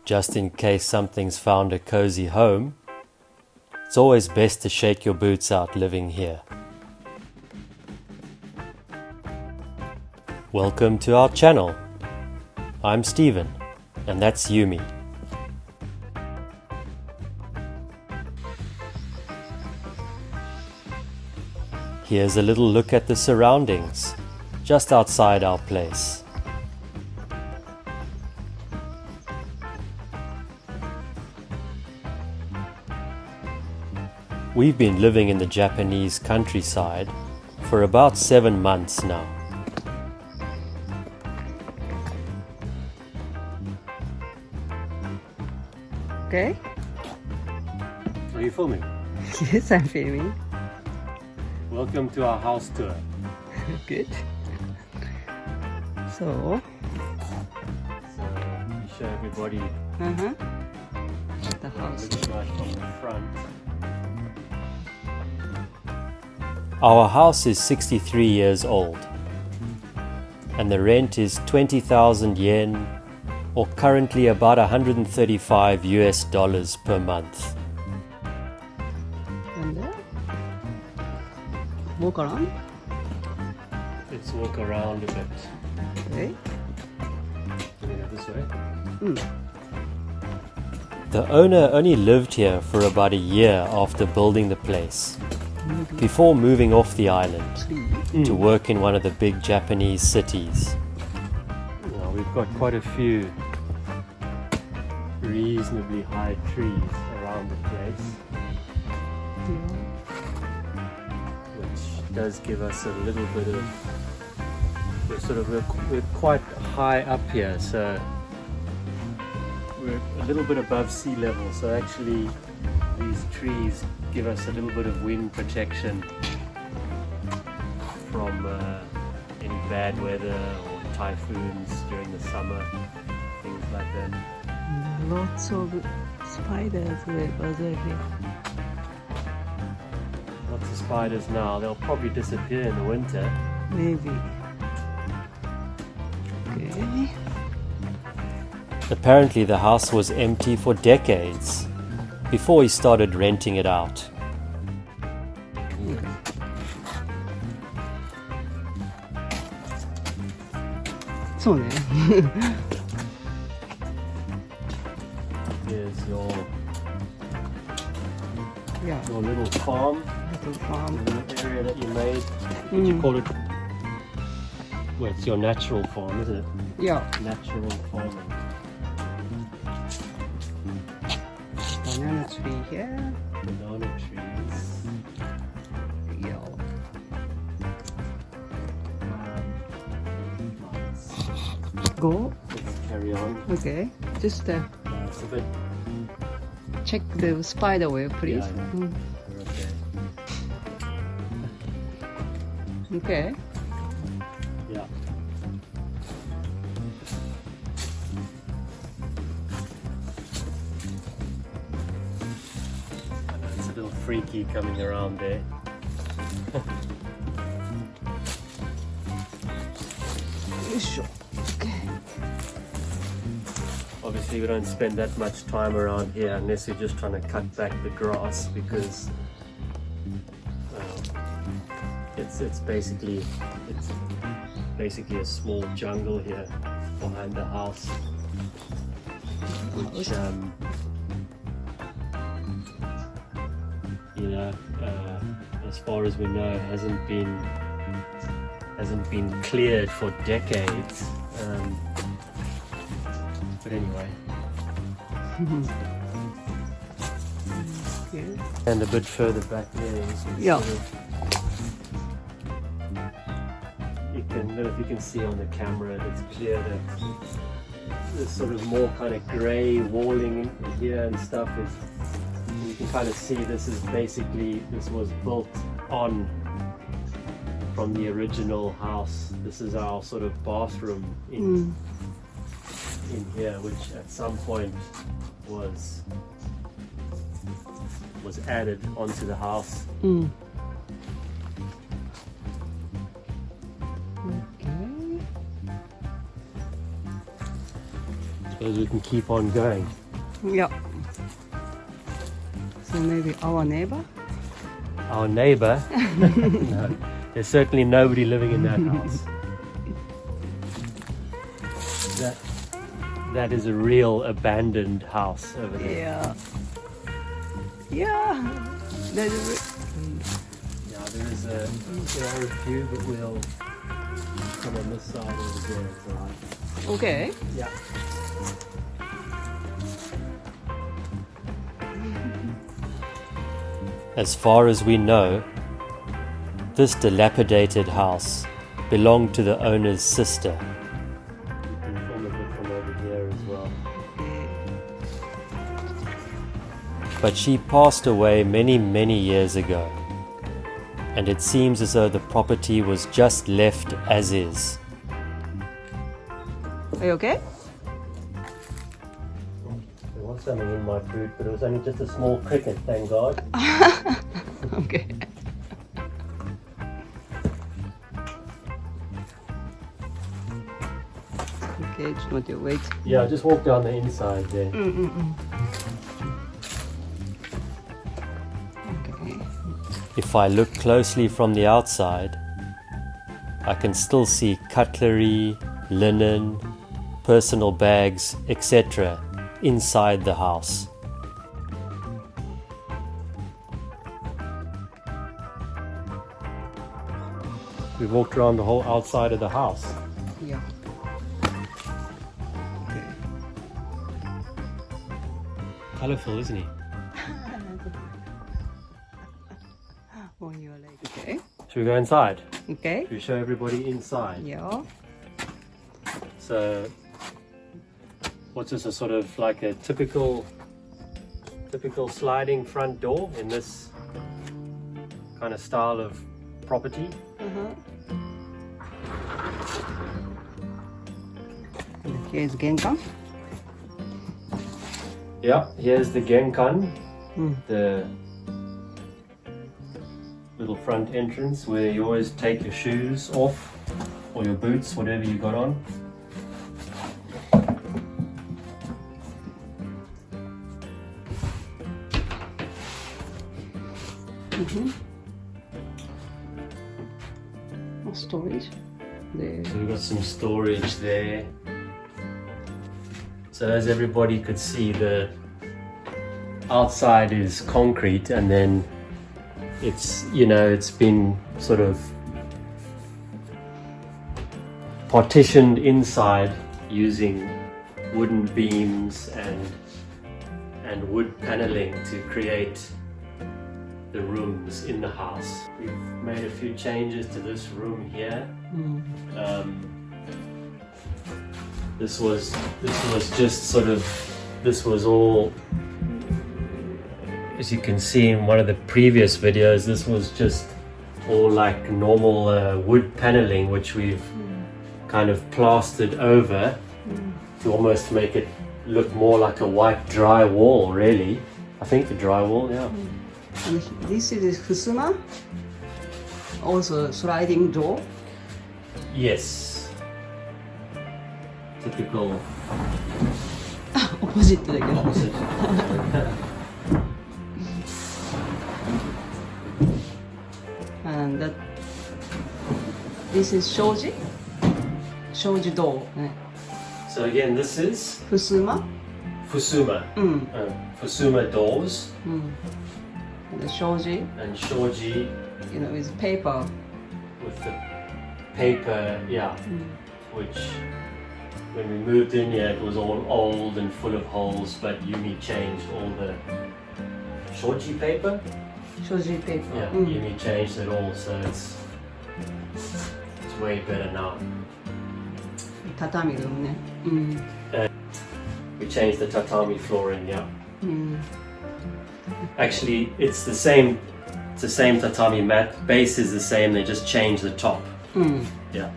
just in case something's found a cozy home, it's always best to shake your boots out living here. Welcome to our channel. I'm Steven, and that's Yumi. Here's a little look at the surroundings, just outside our place. We've been living in the Japanese countryside for about 7 months now. Okay. Are you filming? Yes, I'm filming. Welcome to our house tour. Good. So, we show everybody the house. looks like from the front. Our house is 63 years old, and the rent is 20,000 yen, or currently about $135 per month. And walk around. Let's walk around a bit. Okay. Can we go this way? Mm. The owner only lived here for about a year after building the place, before moving off the island to work in one of the big Japanese cities. Now we've got quite a few reasonably high trees around the place, which does give us a little bit of, we're quite high up here, so we're a little bit above sea level, so actually these trees give us a little bit of wind protection from any bad weather or typhoons during the summer, things like that. Lots of spiders were observing. Lots of spiders now. They'll probably disappear in the winter. Maybe. Okay. Apparently the house was empty for decades before he started renting it out. So, Here's your yeah, little farm, little farm. little area that you made. Did you call it? Well, it's your natural farm, isn't it? Yeah. Natural farming. Banana tree here. Banana trees. Yeah. Go. Let's carry on. Okay. Just It's a bit. check the spider web, please. Yeah, Mm. We're okay. Okay. Yeah. I know it's a little freaky coming around there. Okay. Obviously we don't spend that much time around here unless we're just trying to cut back the grass, because it's basically a small jungle here behind the house, which as far as we know hasn't been cleared for decades. But anyway. Okay. And a bit further back there, you can Yeah. I don't know if you can see on the camera, it's clear that there's sort of more kind of grey walling here and stuff. You can kind of see this was built on from the original house. This is our sort of bathroom in here, which at some point was added onto the house. Okay. Because we can keep on going. Yeah. So maybe our neighbor? Our neighbor? No, there's certainly nobody living in that house. That is a real abandoned house over there. Yeah. Yeah. There's Yeah, there are a few, but we'll come on this side over there. It's all right. okay. Yeah. As far as we know, this dilapidated house belonged to the owner's sister. You can film a bit from over here as well. But she passed away many, many years ago, and it seems as though the property was just left as is. Are you okay? There was something in my food, but it was only just a small cricket, thank God. okay. Okay, just want to wait. Yeah, just walk down the inside there. Okay. If I look closely from the outside, I can still see cutlery, linen, personal bags, etc. inside the house. We walked around the whole outside of the house. Yeah. Okay. Colourful, isn't he? On your leg. Okay. Should we go inside? Okay. Should we show everybody inside? Yeah. So, what's this, a sort of like a typical sliding front door in this kind of style of property? Here's genkan. Yeah, here's the genkan, the little front entrance where you always take your shoes off or your boots, whatever you got on. Storage there. So we've got some storage there. So as everybody could see, the outside is concrete, and then it's, you know, it's been sort of partitioned inside using wooden beams and wood paneling to create the rooms in the house. We've made a few changes to this room here. This was just sort of, this was all, as you can see in one of the previous videos, this was just all like normal wood paneling, which we've kind of plastered over to almost make it look more like a white drywall, really. I think the drywall, yeah. And this is fusuma, also sliding door. Yes. Typical opposite だけど。 opposite. And this is shoji door. So again, this is Fusuma. fusuma. Fusuma doors. And the shoji, And shoji you know, is paper. with the paper, yeah, which when we moved in here it was all old and full of holes, but Yumi changed all the shoji paper. Shoji paper. Yeah, Yumi changed it all, so it's way better now. Tatami room ね。 We changed the tatami flooring, yeah. Actually, it's the same tatami mat. Base is the same. They just change the top. Yeah.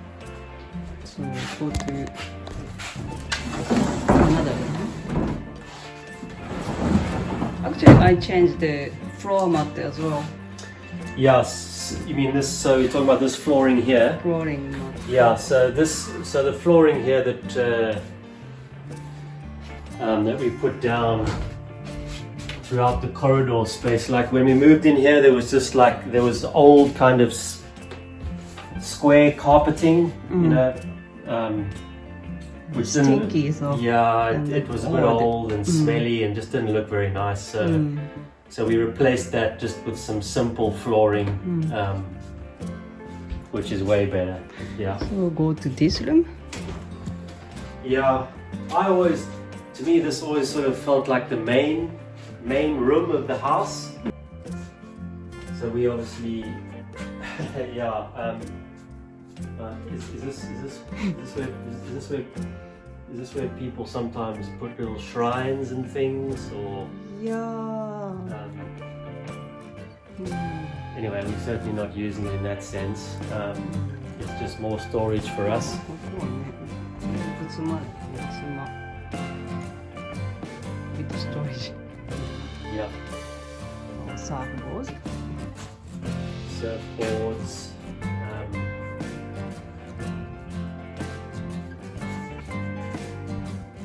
So go to another room. Actually, I changed the floor mat as well. Yes. You mean this? So you're talking about this flooring here? Flooring mat. Yeah. So the flooring here that that we put down throughout the corridor space. Like when we moved in here, there was just like, there was old kind of square carpeting, you know, which Stinky, so. yeah, and it was a bit old and smelly and just didn't look very nice. So we replaced that just with some simple flooring, which is way better. Yeah. So go to this room. Yeah, to me this always sort of felt like the main room of the house. So we obviously, yeah. Is this where people sometimes put little shrines and things, or? Yeah. Anyway, we're certainly not using it in that sense. It's just more storage for us. With storage. Yeah. Surfboards. Surfboards.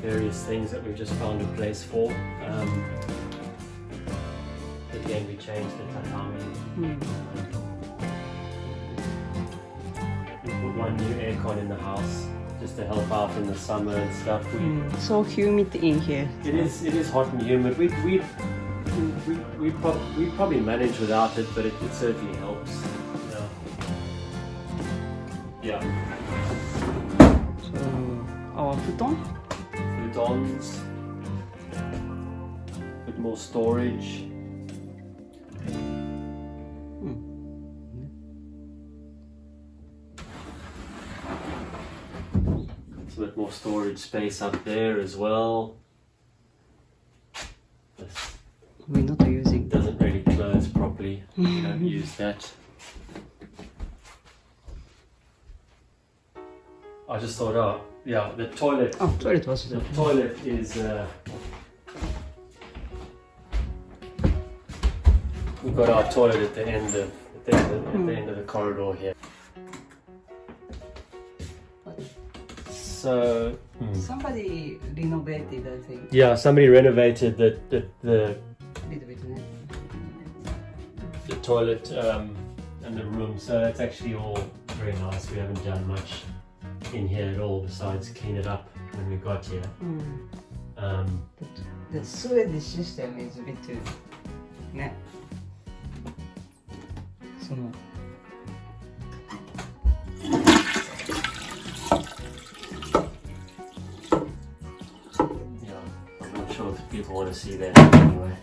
Various things that we've just found a place for. Again, we changed the tatami. We put one new aircon in the house just to help out in the summer and stuff. So humid in here. It is hot and humid. We probably manage without it, but it certainly helps. Yeah. So our futon. Futons. Bit more storage. A bit more storage space up there as well. We're not using. Doesn't really close properly. We don't use that. I just thought, oh yeah, the toilet. Oh, toilet was. The toilet is. We've got our toilet at the end of the corridor here. So somebody renovated, I think. Yeah, somebody renovated the toilet and the room, so it's actually all very nice. We haven't done much in here at all besides clean it up when we got here. The sewage system is a bit too. Yeah. So no. People want to see that anyway.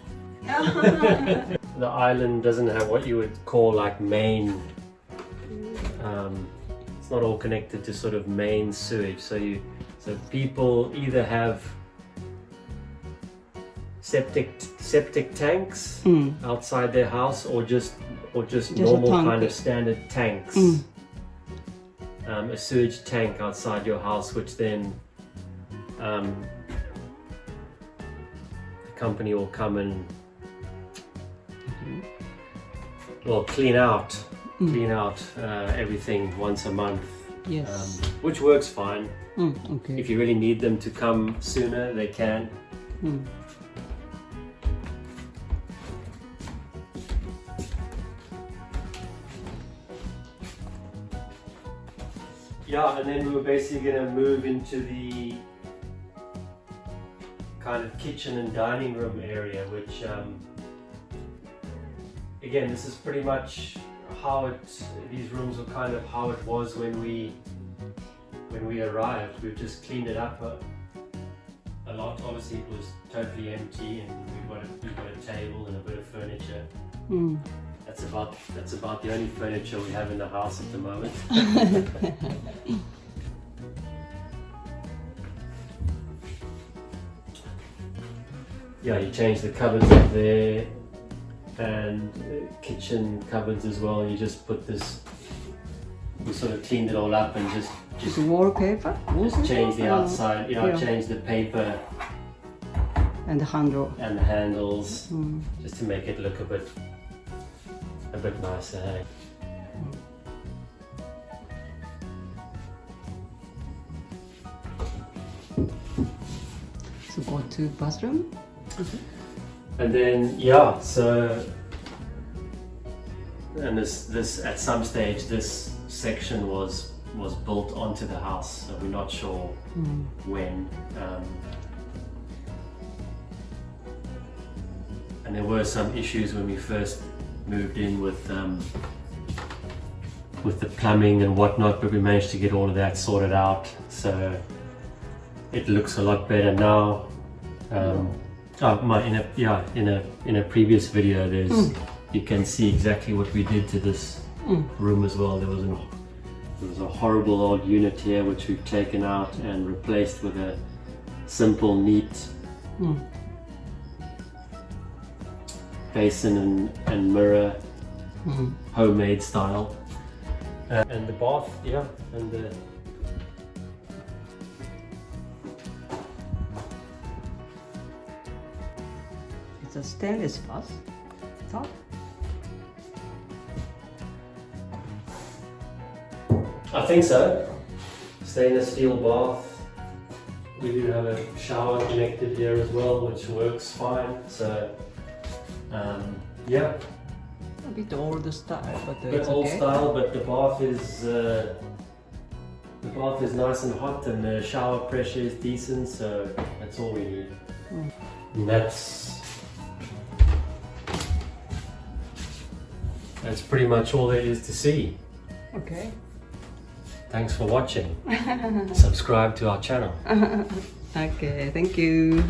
The island doesn't have what you would call like main. It's not all connected to sort of main sewage. So people either have septic tanks outside their house, or just normal kind of standard tanks. A sewage tank outside your house, which then company will come and clean out everything once a month. Yes. Which works fine. Okay. If you really need them to come sooner, they can. Yeah, and then we were basically going to move into the kind of kitchen and dining room area, which again, this is pretty much how these rooms were kind of how it was when we arrived. We've just cleaned it up a lot. Obviously it was totally empty, and we've got a table and a bit of furniture. That's about the only furniture we have in the house at the moment. Yeah, you change the cupboards up there, and kitchen cupboards as well. You just put this. We sort of cleaned it all up and just wallpaper. Just change the outside. Change the paper and the handles, just to make it look a bit nicer. Hey? So go to bathroom. And then yeah, so and this at some stage this section was built onto the house, so we're not sure when. And there were some issues when we first moved in with the plumbing and whatnot, but we managed to get all of that sorted out, so it looks a lot better now. In a previous video, you can see exactly what we did to this room as well. There was a horrible old unit here which we've taken out and replaced with a simple, neat basin and mirror, homemade style. And the bath, and the It's a stainless bath top. I think so. Stainless steel bath. We do have a shower connected here as well, which works fine. So, yeah. A bit old style, but Bit it's old okay. style, but the bath is nice and hot, and the shower pressure is decent. So that's all we need. And that's pretty much all there is to see. Okay. Thanks for watching. Subscribe to our channel. Okay, thank you.